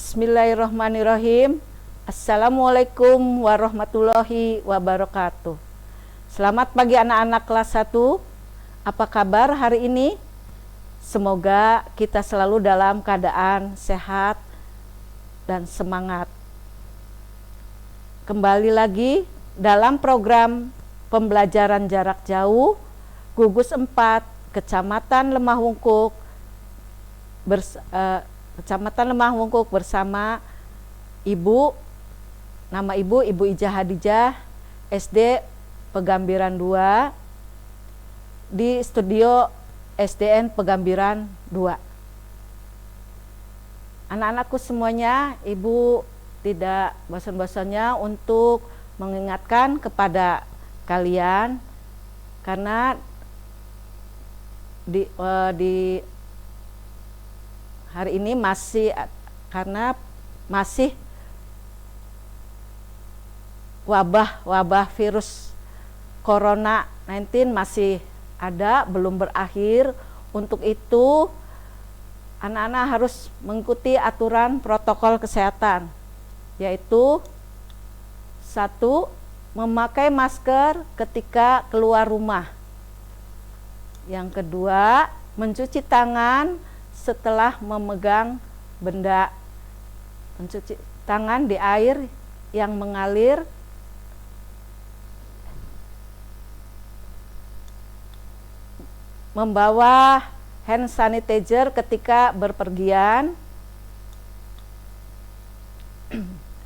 Bismillahirrahmanirrahim. Assalamualaikum warahmatullahi wabarakatuh. Selamat pagi anak-anak kelas 1. Apa kabar hari ini? Semoga kita selalu dalam keadaan sehat dan semangat. Kembali lagi dalam program pembelajaran jarak jauh Gugus 4 Kecamatan Lemah Wungkuk Kecamatan Lemah Wungkuk bersama Ibu, nama Ibu Ijah Hadijah, SD Pegambiran 2, di studio SDN Pegambiran 2. Anak-anakku semuanya, Ibu tidak bosan-bosannya untuk mengingatkan kepada kalian, karena di hari ini masih wabah virus Corona 19 masih ada, belum berakhir. Untuk itu anak-anak harus mengikuti aturan protokol kesehatan, yaitu 1. Memakai masker ketika keluar rumah. Yang kedua, mencuci tangan setelah memegang benda. Mencuci tangan di air yang mengalir. Membawa hand sanitizer ketika berpergian.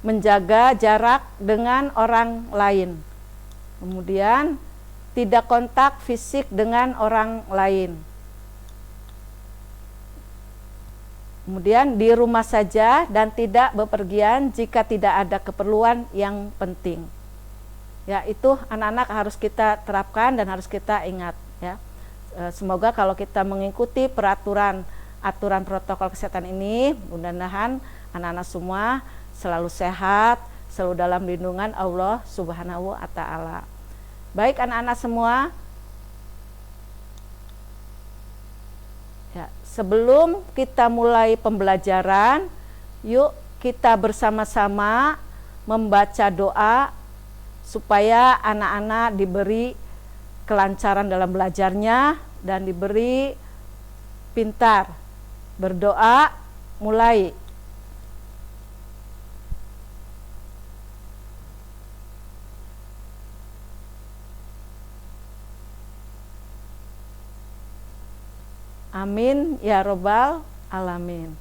Menjaga jarak dengan orang lain. Kemudian tidak kontak fisik dengan orang lain. Kemudian di rumah saja dan tidak bepergian jika tidak ada keperluan yang penting. Ya, itu anak-anak harus kita terapkan dan harus kita ingat, ya. Semoga kalau kita mengikuti aturan protokol kesehatan ini, mudah-mudahan anak-anak semua selalu sehat, selalu dalam lindungan Allah Subhanahu wa Ta'ala. Baik anak-anak semua, ya, sebelum kita mulai pembelajaran, yuk kita bersama-sama membaca doa supaya anak-anak diberi kelancaran dalam belajarnya dan diberi pintar. Berdoa, mulai. Amin ya robbal alamin.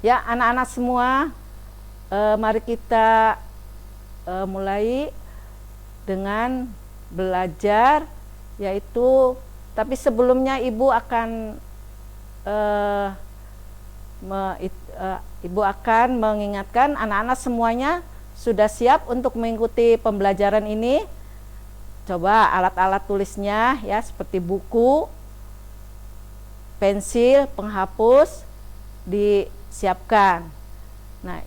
Ya anak-anak semua, mari kita mulai dengan belajar, yaitu tapi sebelumnya Ibu akan mengingatkan anak-anak semuanya sudah siap untuk mengikuti pembelajaran ini. Coba alat-alat tulisnya, ya, seperti buku, pensil, penghapus disiapkan. Nah,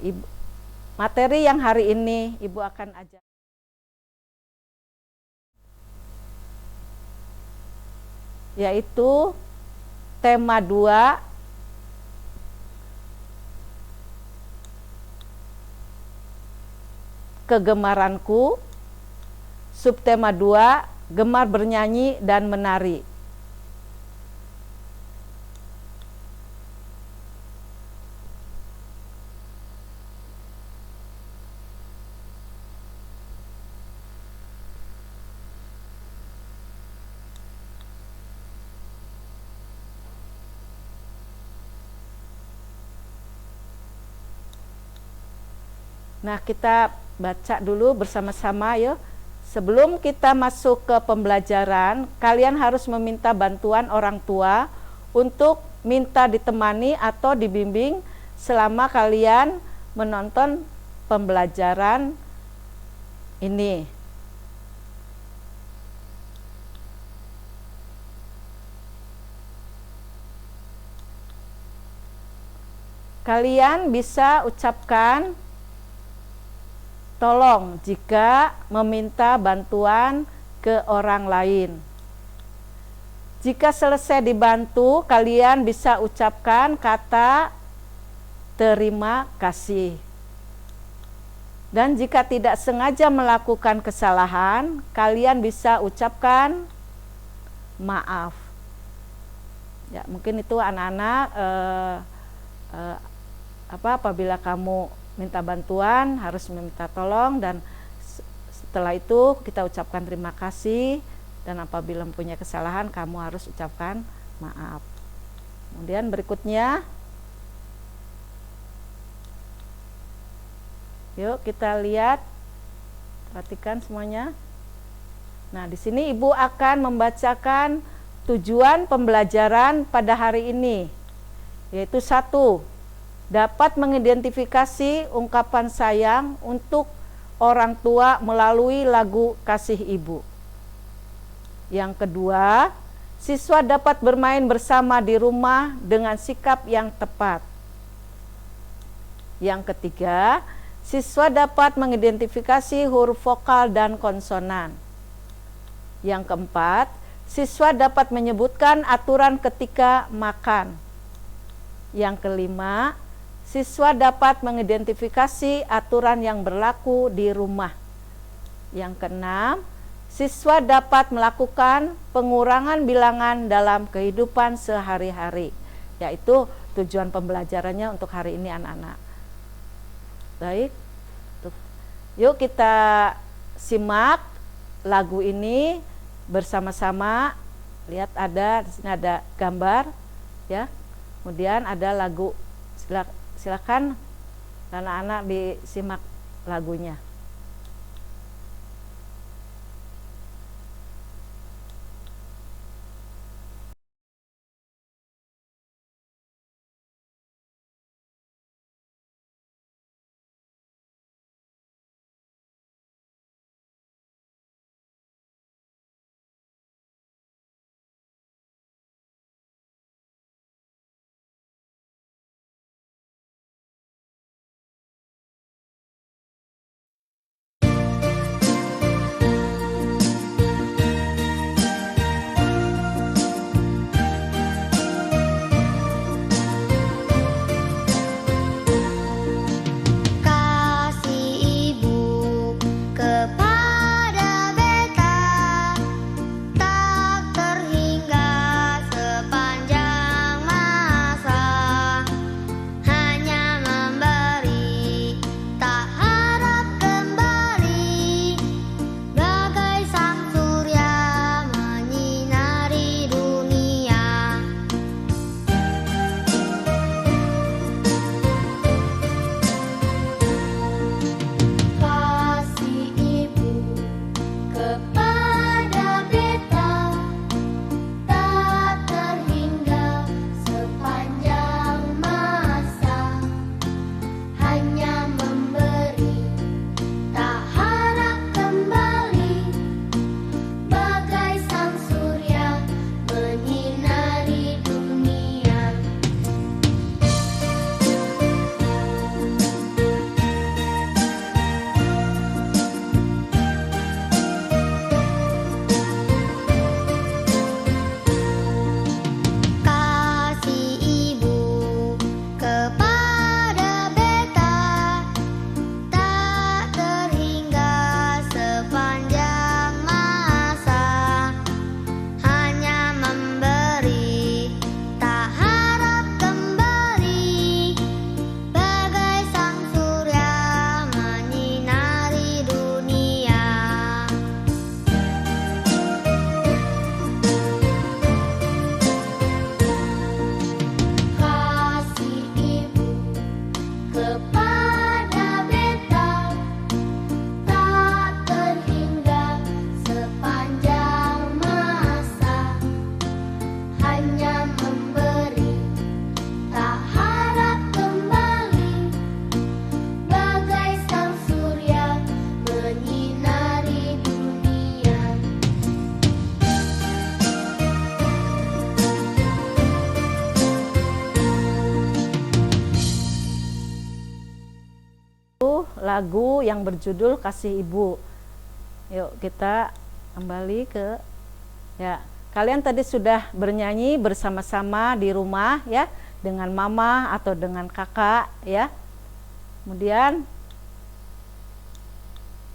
materi yang hari ini Ibu akan ajar, yaitu tema 2, kegemaranku. Subtema 2, gemar bernyanyi dan menari. Nah, kita baca dulu bersama-sama ya. Sebelum kita masuk ke pembelajaran, kalian harus meminta bantuan orang tua untuk minta ditemani atau dibimbing selama kalian menonton pembelajaran ini. Kalian bisa ucapkan tolong jika meminta bantuan ke orang lain. Jika selesai dibantu, kalian bisa ucapkan kata terima kasih. Dan jika tidak sengaja melakukan kesalahan, kalian bisa ucapkan maaf. Ya, mungkin itu anak-anak apabila kamu minta bantuan harus meminta tolong, dan setelah itu kita ucapkan terima kasih, dan apabila mempunyai kesalahan kamu harus ucapkan maaf. Kemudian berikutnya, yuk kita lihat, perhatikan semuanya. Nah, di sini Ibu akan membacakan tujuan pembelajaran pada hari ini, yaitu 1. Dapat mengidentifikasi ungkapan sayang untuk orang tua melalui lagu Kasih Ibu. Yang kedua, siswa dapat bermain bersama di rumah dengan sikap yang tepat. Yang ketiga, siswa dapat mengidentifikasi huruf vokal dan konsonan. Yang keempat, siswa dapat menyebutkan aturan ketika makan. Yang kelima, siswa dapat mengidentifikasi aturan yang berlaku di rumah. Yang keenam, siswa dapat melakukan pengurangan bilangan dalam kehidupan sehari-hari. Yaitu tujuan pembelajarannya untuk hari ini anak-anak. Baik, yuk kita simak lagu ini bersama-sama. Lihat, ada di sini ada gambar, ya. Kemudian ada lagu. Silakan anak-anak disimak lagunya. lagu yang berjudul Kasih Ibu. Yuk kita kembali ke, ya, kalian tadi sudah bernyanyi bersama-sama di rumah ya, dengan mama atau dengan kakak ya. Kemudian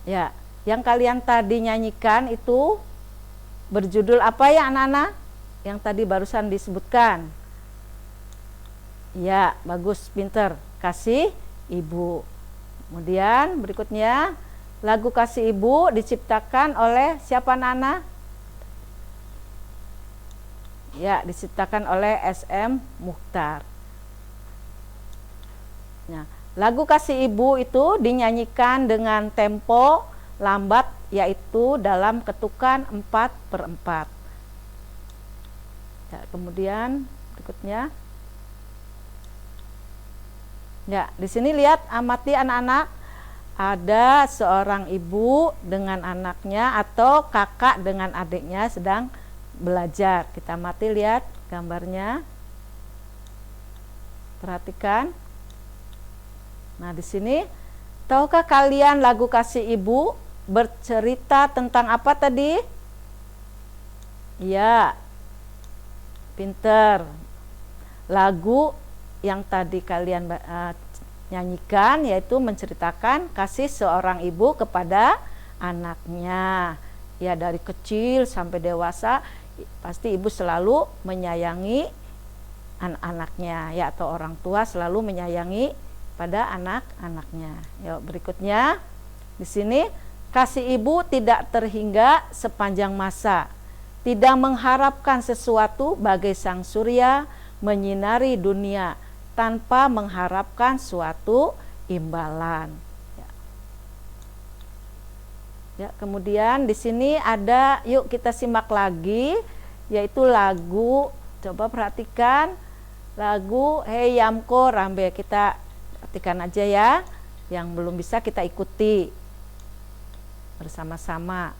ya, yang kalian tadi nyanyikan itu berjudul apa ya anak-anak? Yang tadi barusan disebutkan. Ya, bagus, pinter. Kasih Ibu. Kemudian berikutnya, lagu Kasih Ibu diciptakan oleh siapa anak-anak? Ya, diciptakan oleh SM Muchtar. Nah, lagu Kasih Ibu itu dinyanyikan dengan tempo lambat, yaitu dalam ketukan 4/4. Ya, kemudian berikutnya. Ya, di sini lihat, amati anak-anak, ada seorang ibu dengan anaknya atau kakak dengan adiknya sedang belajar. Kita amati, lihat gambarnya. Perhatikan. Nah, di sini, tahukah kalian lagu Kasih Ibu bercerita tentang apa tadi? Ya, pinter. Lagu yang tadi kalian nyanyikan yaitu menceritakan kasih seorang ibu kepada anaknya. Ya, dari kecil sampai dewasa pasti ibu selalu menyayangi anak-anaknya ya, atau orang tua selalu menyayangi pada anak-anaknya. Yuk, berikutnya di sini, kasih ibu tidak terhingga sepanjang masa, tidak mengharapkan sesuatu bagai sang surya menyinari dunia tanpa mengharapkan suatu imbalan. Ya, kemudian di sini ada, yuk kita simak lagi, yaitu lagu, coba perhatikan lagu Hey Yamko Rambe. Kita perhatikan aja ya, yang belum bisa kita ikuti bersama-sama.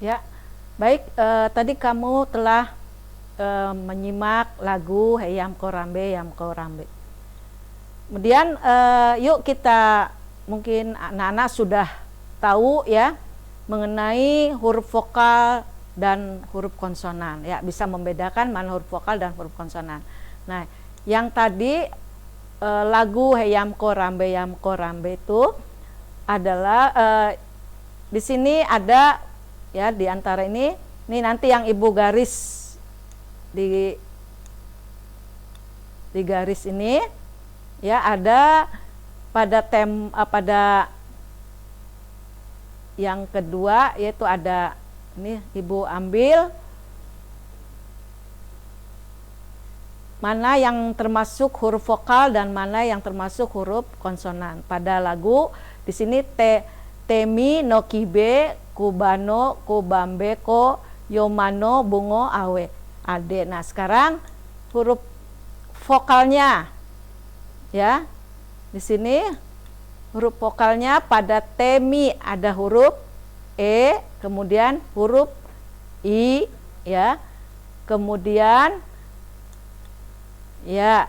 Ya, baik, tadi kamu telah menyimak lagu Heyam Korambe Yam Korambe. Kemudian yuk kita, mungkin anak-anak sudah tahu ya mengenai huruf vokal dan huruf konsonan, ya, bisa membedakan mana huruf vokal dan huruf konsonan. Nah, yang tadi lagu Heyam Korambe itu adalah di sini ada ya, di antara ini nanti yang ibu garis di garis ini ya, ada pada yang kedua, yaitu ada ini, ibu ambil mana yang termasuk huruf vokal dan mana yang termasuk huruf konsonan. Pada lagu di sini temi no kibe kubano kubambe ko yomano bungo awe ade. Nah, sekarang huruf vokalnya ya. Di sini huruf vokalnya pada temi ada huruf e, kemudian huruf i ya. Kemudian ya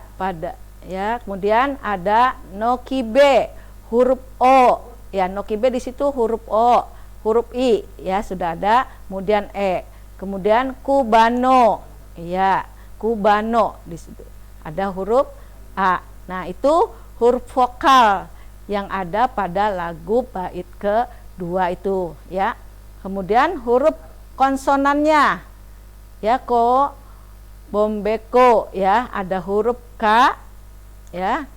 kemudian ada nokibe huruf o ya, nokibe di situ huruf o, huruf i ya sudah ada, kemudian e, kemudian kubano ya, kubano di situ ada huruf a. Nah, itu huruf vokal yang ada pada lagu bait kedua itu ya. Kemudian huruf konsonannya ya, ko bombeko ya, ada huruf k ya.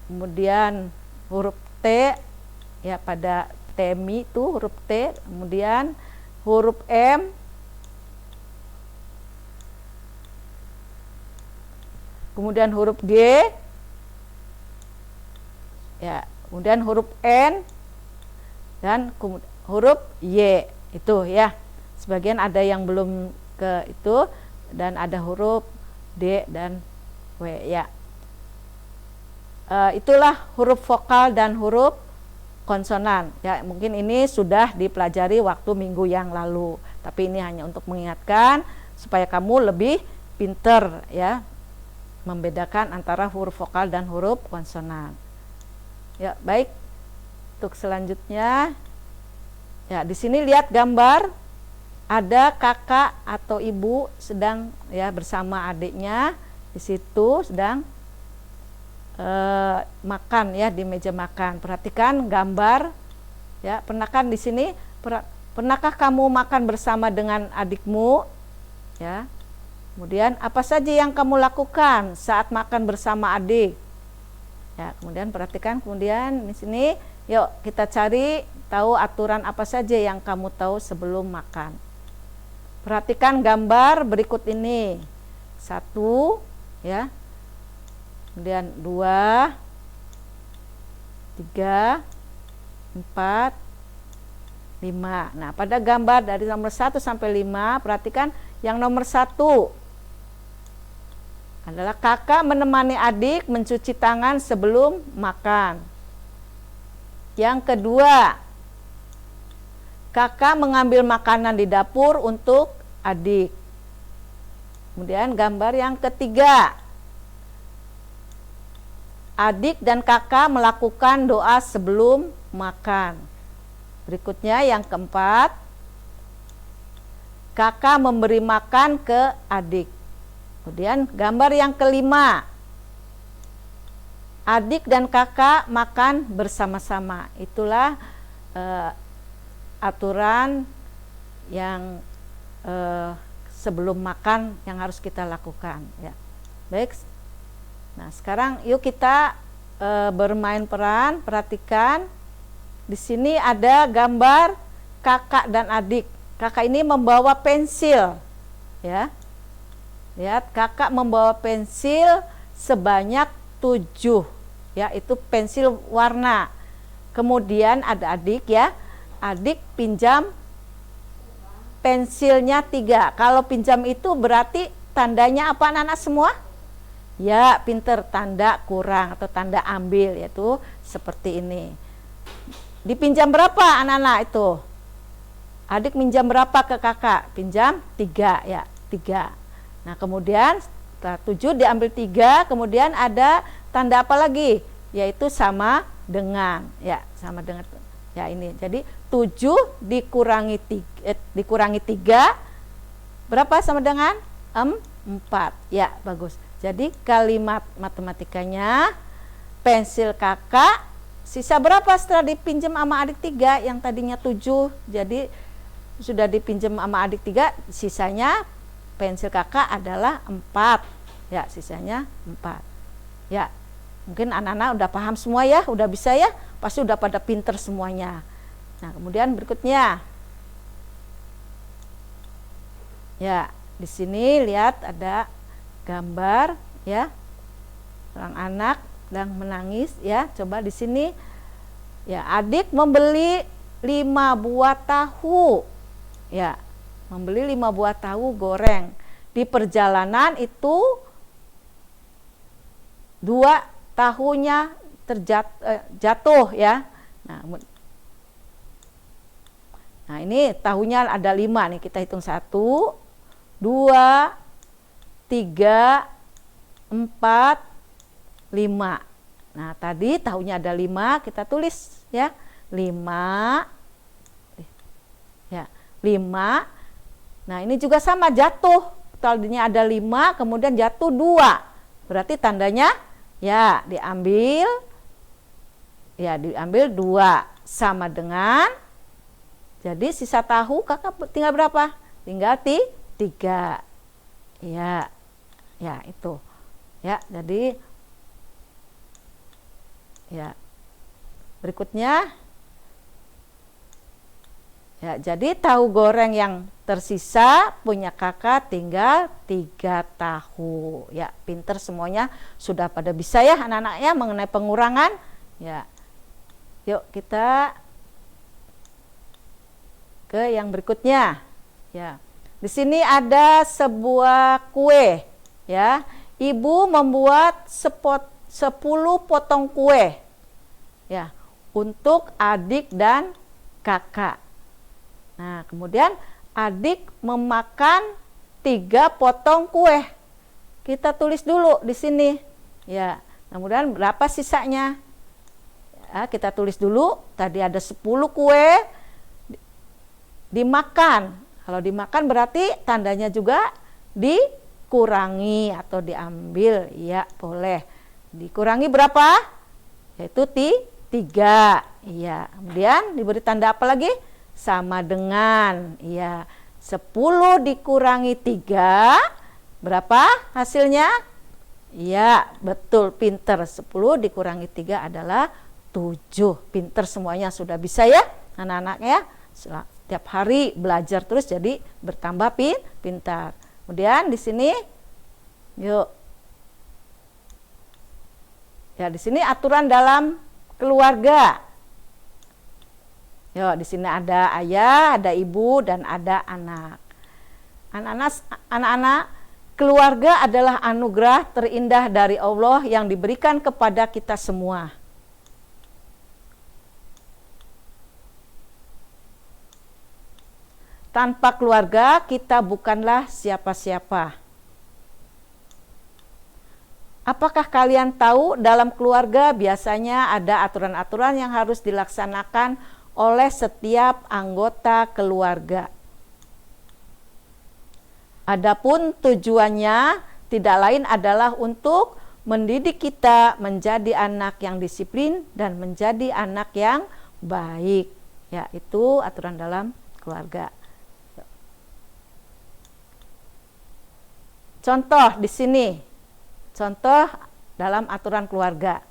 Kemudian huruf T ya, pada temi itu huruf T, kemudian huruf M, kemudian huruf G ya, kemudian huruf N dan huruf Y itu ya. Sebagian ada yang belum ke itu, dan ada huruf D dan W ya. Itulah huruf vokal dan huruf konsonan ya. Mungkin ini sudah dipelajari waktu minggu yang lalu, tapi ini hanya untuk mengingatkan supaya kamu lebih pinter ya membedakan antara huruf vokal dan huruf konsonan. Ya, baik. Untuk selanjutnya ya, di sini lihat gambar, ada kakak atau ibu sedang ya bersama adiknya di situ sedang makan ya, di meja makan. Perhatikan gambar ya. Pernahkah kamu makan bersama dengan adikmu ya? Kemudian apa saja yang kamu lakukan saat makan bersama adik ya? Kemudian perhatikan, kemudian di sini yuk kita cari tahu aturan apa saja yang kamu tahu sebelum makan. Perhatikan gambar berikut ini. 1 ya, kemudian 2, 3, 4, 5. Nah, pada gambar dari nomor 1 sampai 5, perhatikan yang nomor 1 adalah kakak menemani adik mencuci tangan sebelum makan. Yang kedua, kakak mengambil makanan di dapur untuk adik. Kemudian gambar yang ketiga, adik dan kakak melakukan doa sebelum makan. Berikutnya yang keempat, kakak memberi makan ke adik. Kemudian gambar yang kelima, adik dan kakak makan bersama-sama. Itulah aturan yang sebelum makan yang harus kita lakukan ya. Baik. Nah, sekarang yuk kita bermain peran. Perhatikan di sini ada gambar kakak dan adik. Kakak ini membawa pensil ya. Lihat, kakak membawa pensil sebanyak 7 ya, itu pensil warna. Kemudian ada adik ya. Adik pinjam pensilnya 3. Kalau pinjam itu berarti tandanya apa anak-anak semua? Ya, pinter, tanda kurang atau tanda ambil, yaitu seperti ini. dipinjam berapa anak-anak itu? Adik minjam berapa ke kakak? Pinjam 3 ya, 3. Nah kemudian setelah 7 diambil 3, kemudian ada tanda apa lagi? Yaitu sama dengan, ya sama dengan ya ini. Jadi 7 dikurangi 3 berapa sama dengan 4. Ya bagus. Jadi kalimat matematikanya pensil kakak sisa berapa setelah dipinjam sama adik 3 yang tadinya 7, jadi sudah dipinjam sama adik 3, sisanya pensil kakak adalah 4 ya, sisanya 4 ya. Mungkin anak-anak udah paham semua ya, udah bisa ya, pasti udah pada pinter semuanya. Nah kemudian berikutnya ya, di sini lihat ada gambar ya, seorang anak sedang menangis ya. Coba di sini ya, adik membeli 5 buah tahu ya, membeli 5 buah tahu goreng. Di perjalanan itu 2 tahunya jatuh ya. Nah ini tahunya ada 5 nih, kita hitung 1 2 3 4 5. Nah tadi tahunya ada 5, kita tulis ya, 5 ya, 5. Nah ini juga sama, jatuh, tadinya ada 5 kemudian jatuh 2, berarti tandanya ya diambil 2 sama dengan, jadi sisa tahu kakak tinggal berapa? Tinggal 3 ya, ya itu ya. Jadi ya berikutnya ya, jadi tahu goreng yang tersisa punya kakak tinggal 3 tahu ya. Pinter semuanya, sudah pada bisa ya anak-anak ya mengenai pengurangan ya. Yuk kita ke yang berikutnya ya. Di sini ada sebuah kue ya. Ibu membuat 10 potong kue ya untuk adik dan kakak. Nah kemudian adik memakan 3 potong kue. Kita tulis dulu di sini ya. Kemudian berapa sisanya ya, kita tulis dulu. Tadi ada 10 kue dimakan. Kalau dimakan berarti tandanya juga dikurangi atau diambil ya, boleh. Dikurangi berapa? Yaitu 3 iya. Kemudian diberi tanda apa lagi? Sama dengan iya. 10 dikurangi 3 berapa hasilnya? Iya betul, pinter. 10 dikurangi 3 adalah 7. Pinter semuanya, sudah bisa ya anak-anak ya. Setiap hari belajar terus, jadi bertambah pintar. Kemudian di sini yuk ya, di sini aturan dalam keluarga. Yo, di sini ada ayah, ada ibu, dan ada anak. Anak-anak, keluarga adalah anugerah terindah dari Allah yang diberikan kepada kita semua. Tanpa keluarga, kita bukanlah siapa-siapa. Apakah kalian tahu dalam keluarga biasanya ada aturan-aturan yang harus dilaksanakan oleh setiap anggota keluarga. Adapun tujuannya tidak lain adalah untuk mendidik kita menjadi anak yang disiplin dan menjadi anak yang baik. Ya, itu aturan dalam keluarga. Contoh di sini. Contoh dalam aturan keluarga,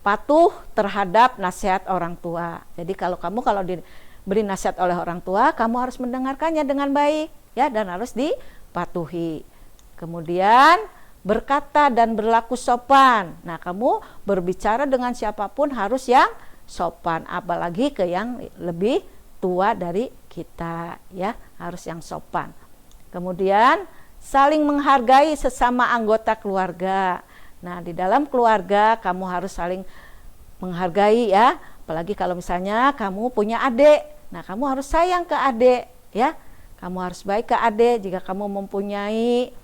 patuh terhadap nasihat orang tua. Jadi kalau diberi nasihat oleh orang tua, kamu harus mendengarkannya dengan baik ya, dan harus dipatuhi. Kemudian berkata dan berlaku sopan. Nah kamu berbicara dengan siapapun harus yang sopan, apalagi ke yang lebih tua dari kita ya, harus yang sopan. Kemudian saling menghargai sesama anggota keluarga. Nah, di dalam keluarga kamu harus saling menghargai ya, Apalagi kalau misalnya kamu punya adik, nah kamu harus sayang ke adik ya. Kamu harus baik ke adik. Jika kamu mempunyai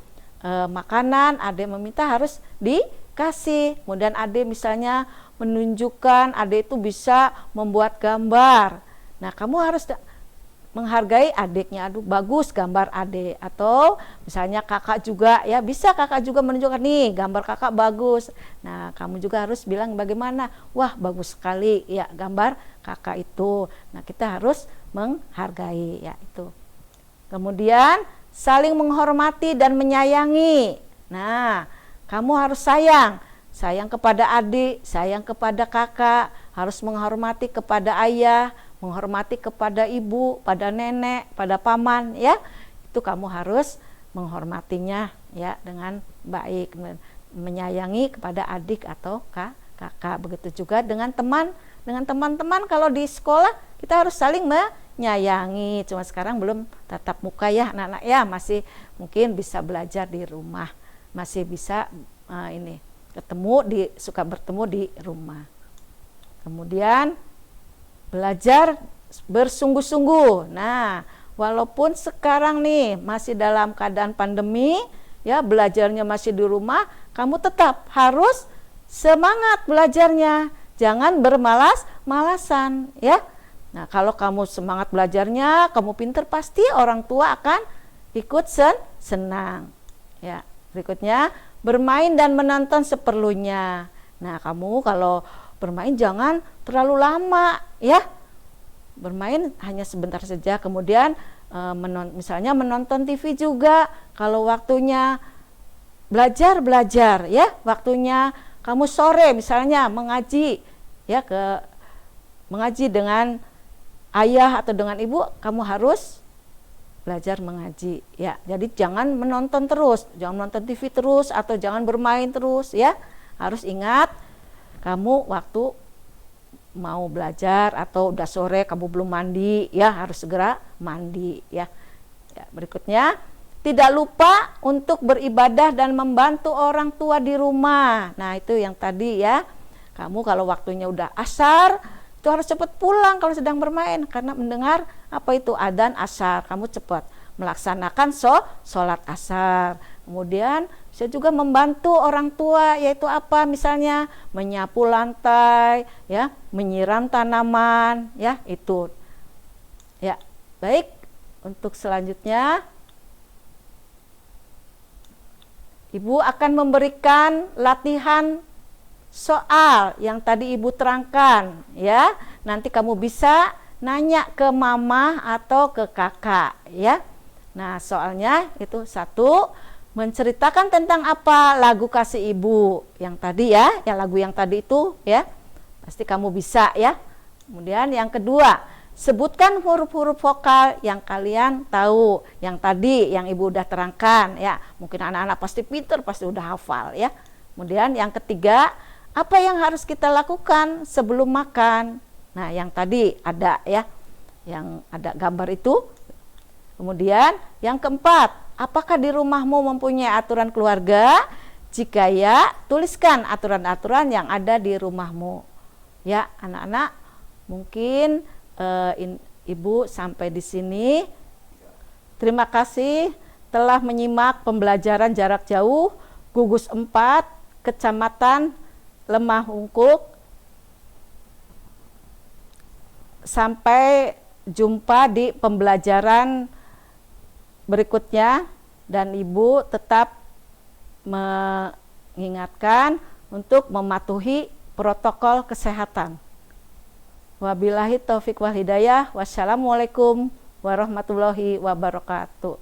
makanan, adik meminta harus dikasih. Kemudian adik misalnya menunjukkan adik itu bisa membuat gambar. Nah, kamu harus menghargai adiknya. Aduh, bagus gambar adik. Atau misalnya kakak juga ya, bisa kakak juga menunjukkan nih gambar kakak bagus. Nah, kamu juga harus bilang bagaimana, wah bagus sekali ya gambar kakak itu. Nah, kita harus menghargai ya itu. Kemudian saling menghormati dan menyayangi. Nah, kamu harus sayang kepada adik, sayang kepada kakak, harus menghormati kepada ayah, menghormati kepada ibu, pada nenek, pada paman ya. Itu kamu harus menghormatinya ya dengan baik, menyayangi kepada adik atau kakak. Begitu juga dengan teman-teman kalau di sekolah kita harus saling menyayangi. Cuma sekarang belum tatap muka ya anak-anak ya, masih mungkin bisa belajar di rumah, masih bisa suka bertemu di rumah. Kemudian belajar bersungguh-sungguh. Nah, walaupun sekarang nih masih dalam keadaan pandemi ya, belajarnya masih di rumah, kamu tetap harus semangat belajarnya. Jangan bermalas-malasan ya. Nah, kalau kamu semangat belajarnya, kamu pintar, pasti orang tua akan ikut senang. Ya, berikutnya bermain dan menonton seperlunya. Nah, kamu kalau bermain jangan terlalu lama ya. Bermain hanya sebentar saja. Kemudian misalnya menonton TV juga. Kalau waktunya belajar ya, waktunya kamu sore misalnya mengaji ya, mengaji dengan ayah atau dengan ibu, kamu harus belajar mengaji ya. Jadi jangan menonton terus, jangan menonton TV terus, atau jangan bermain terus ya. Harus ingat kamu waktu mau belajar atau udah sore kamu belum mandi ya, harus segera mandi ya. Berikutnya, tidak lupa untuk beribadah dan membantu orang tua di rumah. Nah, itu yang tadi ya. Kamu kalau waktunya udah asar, itu harus cepat pulang kalau sedang bermain, karena mendengar adzan asar. Kamu cepat melaksanakan sholat asar. Kemudian bisa juga membantu orang tua, yaitu misalnya menyapu lantai ya, menyiram tanaman ya, itu ya. Baik, untuk selanjutnya Ibu akan memberikan latihan soal yang tadi Ibu terangkan ya. Nanti kamu bisa nanya ke mama atau ke kakak ya. Nah, soalnya itu satu, menceritakan tentang apa lagu kasih ibu yang tadi ya, lagu yang tadi itu ya. Pasti kamu bisa ya. Kemudian yang kedua, sebutkan huruf-huruf vokal yang kalian tahu, yang tadi yang ibu udah terangkan ya. Mungkin anak-anak pasti pinter, pasti udah hafal ya. Kemudian yang ketiga, apa yang harus kita lakukan sebelum makan. Nah, yang tadi ada ya, yang ada gambar itu. Kemudian yang keempat, apakah di rumahmu mempunyai aturan keluarga? Jika ya, tuliskan aturan-aturan yang ada di rumahmu. Ya, anak-anak, mungkin Ibu sampai di sini. Terima kasih telah menyimak pembelajaran jarak jauh gugus 4 Kecamatan Lemah Hungkuk. Sampai jumpa di pembelajaran berikutnya, dan Ibu tetap mengingatkan untuk mematuhi protokol kesehatan. Wabillahi taufik wal hidayah. Wassalamualaikum warahmatullahi wabarakatuh.